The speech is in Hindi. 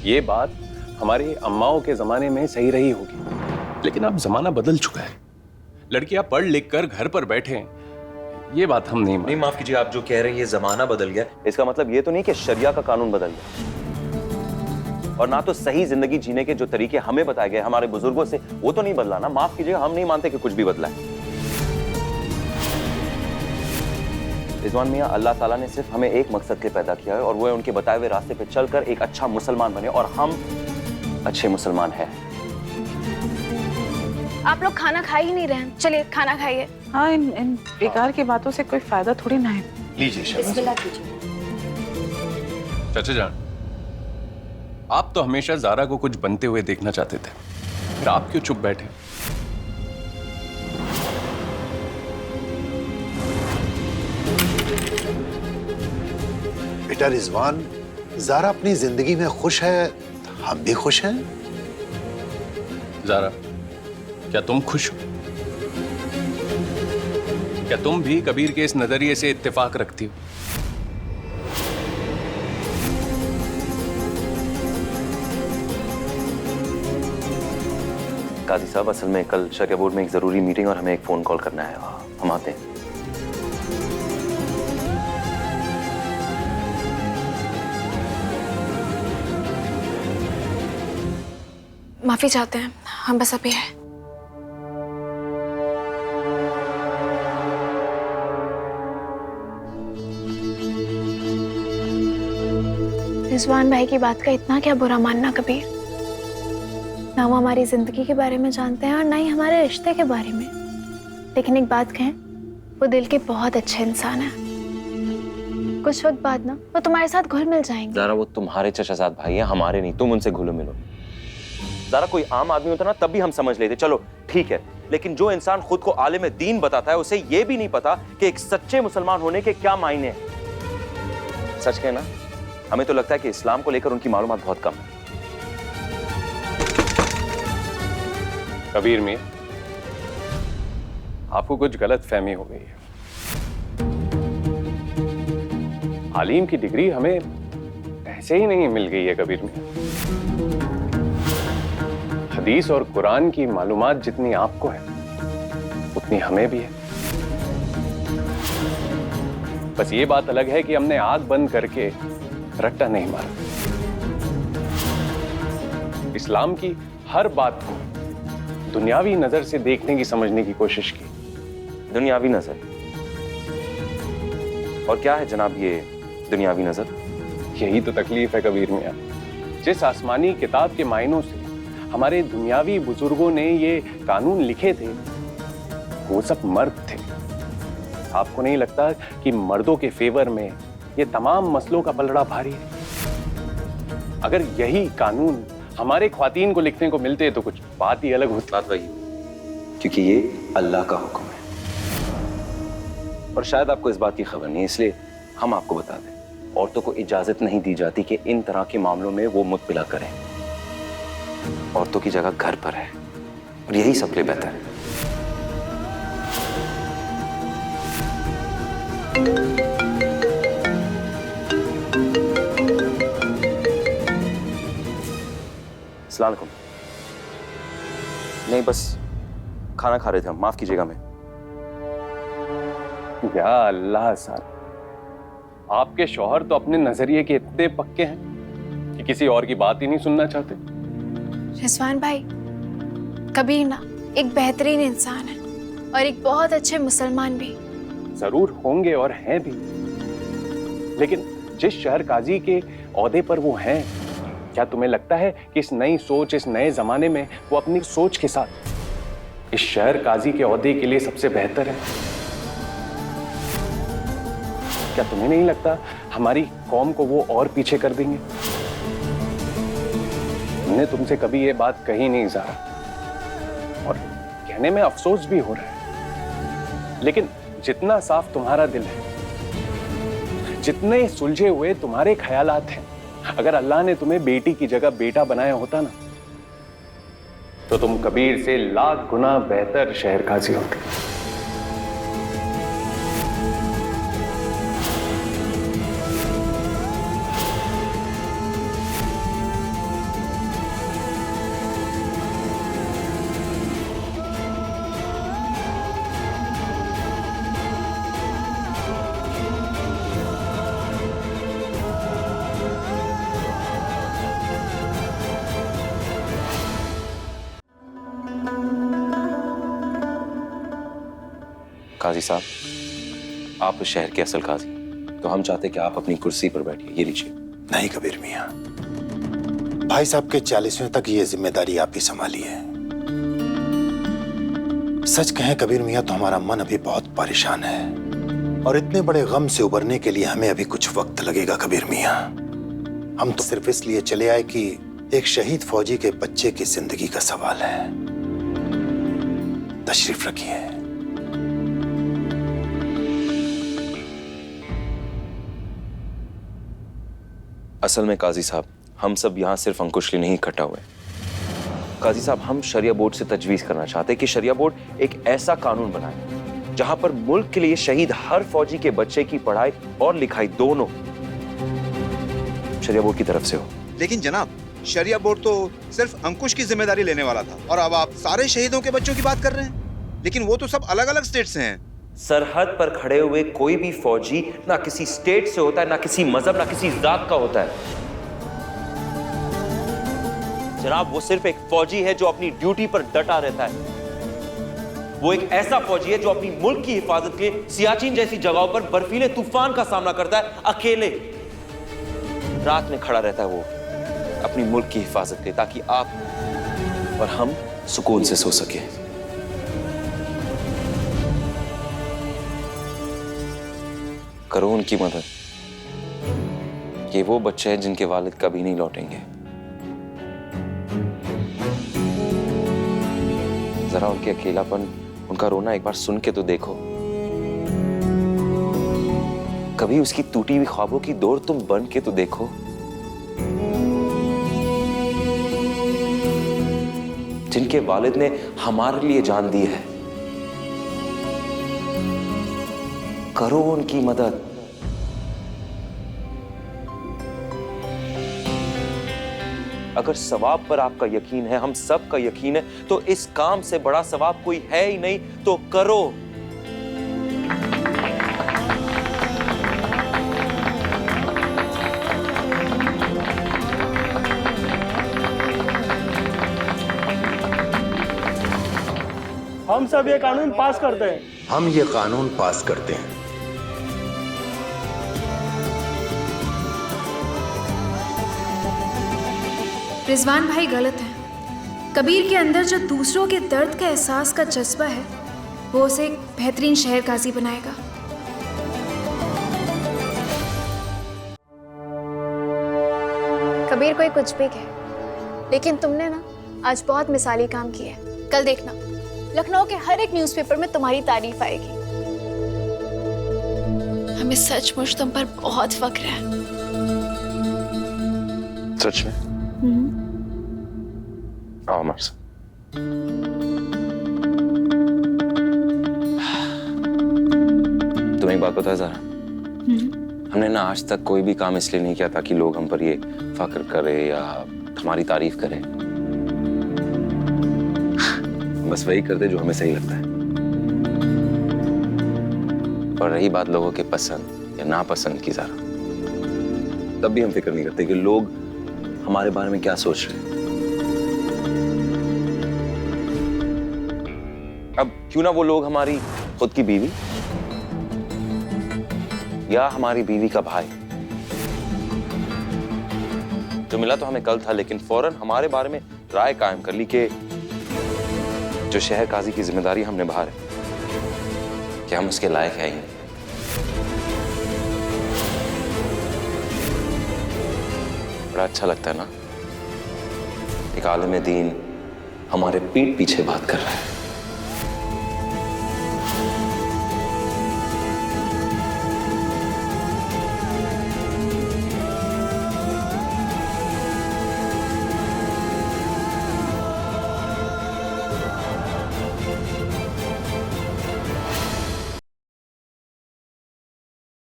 ये बात हमारे अम्माओं के जमाने में सही रही होगी, लेकिन अब जमाना बदल चुका है। लड़कियां पढ़ लिख कर घर पर बैठे हैं, ये बात हम नहीं माफ कीजिए, आप जो कह रहे हैं ये जमाना बदल गया, इसका मतलब ये तो नहीं कि शरिया का कानून बदल गया, और ना तो सही जिंदगी जीने के जो तरीके हमें बताए गए हमारे बुजुर्गों से, वो तो नहीं बदला ना। माफ कीजिएगा, हम नहीं मानते कि कुछ भी बदला है। रिजवान मियां, अल्लाह ताला ने सिर्फ हमें एक मकसद के पैदा किया है, और वो है उनके बताए हुए रास्ते पे चलकर एक अच्छा मुसलमान बने, और हम अच्छे मुसलमान हैं। आप लोग खाना खा ही नहीं रहे हैं, चलिए खाना खाइए। हाँ, इन बेकार की बातों से कोई फायदा थोड़ी ना है। लीजिए बिस्मिल्लाह कीजिए। चाचा जान, आप तो हमेशा ज़ारा को कुछ बनते हुए देखना चाहते थे, फिर आप क्यों चुप बैठे? बेटा रिजवान, ज़ारा अपनी जिंदगी में खुश है, हम भी खुश हैं। ज़ारा, क्या तुम खुश हो? क्या तुम भी कबीर के इस नजरिए से इत्तेफाक रखती हो? काजी साहब, असल में कल शरिया बोर्ड में एक जरूरी मीटिंग और हमें एक फोन कॉल करना है, हम आते हैं। माफी चाहते हैं, हम बस अभी है। रिजवान भाई की बात का इतना क्या बुरा मानना कबीर? ना वो हमारी जिंदगी के बारे में जानते हैं और ना ही हमारे रिश्ते के बारे में, लेकिन एक बात कहें, वो दिल के बहुत अच्छे इंसान है। कुछ वक्त बाद ना वो तुम्हारे साथ घुल मिल जाएंगे। ज़ारा, वो तुम्हारे चचाजाद भाई हैं, हमारे नहीं। तुम उनसे घुलो मिलो। ज़ारा, कोई आम आदमी होता ना तब भी हम समझ लेते, चलो ठीक है, लेकिन जो इंसान खुद को आलिम दीन बताता है, उसे ये भी नहीं पता कि एक सच्चे मुसलमान होने के क्या मायने हैं। सच कहना, हमें तो लगता है कि इस्लाम को लेकर उनकी मालूमात बहुत कम है। कबीर में आपको कुछ गलत फहमी हो गई है। आलिम की डिग्री हमें ऐसे ही नहीं मिल गई है कबीर में। हदीस और कुरान की मालूमात जितनी आपको है, उतनी हमें भी है। बस ये बात अलग है कि हमने आंख बंद करके रट्टा नहीं मारा। इस्लाम की हर बात को दुनियावी नजर से देखने की, समझने की कोशिश की। दुनियावी नजर? और क्या है जनाब ये दुनियावी नजर? यही तो तकलीफ है कबीर मियां। जिस आसमानी किताब के मायनों से हमारे दुनियावी बुजुर्गों ने ये कानून लिखे थे, वो सब मर्द थे। आपको नहीं लगता कि मर्दों के फेवर में ये तमाम मसलों का पलड़ा भारी है? अगर यही कानून हमारे ख्वातीन को लिखने को मिलते तो कुछ बात ही अलग होती। बात वही, क्योंकि ये अल्लाह का हुक्म है, और शायद आपको इस बात की खबर नहीं, इसलिए हम आपको बता दें, औरतों को इजाजत नहीं दी जाती कि इन तरह के मामलों में वो मुतबिला करें। औरतों की जगह घर पर है, और यही सबके लिए बेहतर है। अस्सलाम वालेकुम। नहीं, बस खाना खा रहे थे हम, माफ कीजिएगा हमें। या अल्लाह साहब, आपके शौहर तो अपने नजरिए के इतने पक्के हैं कि किसी और की बात ही नहीं सुनना चाहते। रिजवान भाई, कबीर ना एक बेहतरीन इंसान है और एक बहुत अच्छे मुसलमान भी। जरूर होंगे और हैं भी, लेकिन जिस शहर काजी के ओहदे पर वो हैं, क्या तुम्हें लगता है कि इस नई सोच, इस नए जमाने में वो अपनी सोच के साथ इस शहर काजी के ओहदे के लिए सबसे बेहतर है? क्या तुम्हें नहीं लगता हमारी कौम को वो और पीछे कर देंगे? हमने तुमसे कभी ये बात कही नहीं ज़ारा, और कहने में अफसोस भी हो रहा है, लेकिन जितना साफ तुम्हारा दिल है, जितने सुलझे हुए तुम्हारे ख्यालात हैं, अगर अल्लाह ने तुम्हें बेटी की जगह बेटा बनाया होता ना, तो तुम कबीर से लाख गुना बेहतर शहर काजी होते। काजी साहब, आप इस शहर के असल काजी, तो हम चाहते कि आप अपनी कुर्सी पर बैठिए। ये लीजिए। नहीं कबीर मियाँ, भाई साहब के 40वें तक ये जिम्मेदारी आप ही संभालिए। सच कहें कबीर मियाँ तो हमारा मन अभी बहुत परेशान है और इतने बड़े गम से उबरने के लिए हमें अभी कुछ वक्त लगेगा कबीर मियाँ। हम तो सिर्फ इसलिए चले आए कि एक शहीद फौजी के बच्चे की जिंदगी का सवाल है। तशरीफ रखिए। असल में काजी साहब, हम सब यहाँ सिर्फ अंकुश के लिए नहीं इकट्ठा हुए। काजी साहब, हम शरिया बोर्ड से तजवीज करना चाहते हैं कि शरिया बोर्ड एक ऐसा कानून बनाए जहां पर मुल्क के लिए शहीद हर फौजी के बच्चे की पढ़ाई और लिखाई दोनों शरिया बोर्ड की तरफ से हो। लेकिन जनाब, शरिया बोर्ड तो सिर्फ अंकुश की जिम्मेदारी लेने वाला था और अब आप सारे शहीदों के बच्चों की बात कर रहे हैं। लेकिन वो तो सब अलग अलग स्टेट से हैं। सरहद पर खड़े हुए कोई भी फौजी ना किसी स्टेट से होता है, ना किसी मजहब, ना किसी जात का होता है। जनाब, वो सिर्फ एक फौजी है जो अपनी ड्यूटी पर डटा रहता है। वो एक ऐसा फौजी है जो अपनी मुल्क की हिफाजत के सियाचिन जैसी जगहों पर बर्फीले तूफान का सामना करता है, अकेले रात में खड़ा रहता है वो अपनी मुल्क की हिफाजत के, ताकि आप और हम सुकून से सो सके। करो उनकी मदद। ये वो बच्चे हैं जिनके वालिद कभी नहीं लौटेंगे। जरा उनके अकेलापन, उनका रोना एक बार सुन के तो देखो। कभी उसकी टूटी हुई ख्वाबों की डोर तुम बन के तो देखो। जिनके वालिद ने हमारे लिए जान दी है, करो उनकी मदद। अगर सवाब पर आपका यकीन है, हम सब का यकीन है, तो इस काम से बड़ा सवाब कोई है ही नहीं, तो करो। हम सब ये कानून पास करते हैं। हम ये कानून पास करते हैं। रिजवान भाई गलत हैं। कबीर के अंदर जो दूसरों के दर्द का एहसास का जज्बा है, वो उसे एक बेहतरीन शहर काजी बनाएगा। कबीर कोई कुछ भी कहे, लेकिन तुमने ना आज बहुत मिसाली काम किया है। कल देखना, लखनऊ के हर एक न्यूज़पेपर में तुम्हारी तारीफ आएगी। हमें सचमुच तुम पर बहुत फख्र है। सच में? आओ हमारे साथ। तुम्हें एक बात पता है ज़रा? हमने ना आज तक कोई भी काम इसलिए नहीं किया ताकि लोग हम पर ये फख्र करे या हमारी तारीफ करें। बस वही करते जो हमें सही लगता है। और रही बात लोगों के पसंद या नापसंद की, ज़रा तब भी हम फिक्र नहीं करते कि लोग हमारे बारे में क्या सोच रहे हैं। अब क्यों ना वो लोग हमारी खुद की बीवी या हमारी बीवी का भाई, जो मिला तो हमें कल था, लेकिन फौरन हमारे बारे में राय कायम कर ली कि जो शहर काजी की जिम्मेदारी हम निभा रहे, क्या हम उसके लायक हैं ही नहीं। बड़ा अच्छा लगता है ना, एक आलिम दीन हमारे पीठ पीछे बात कर रहा है।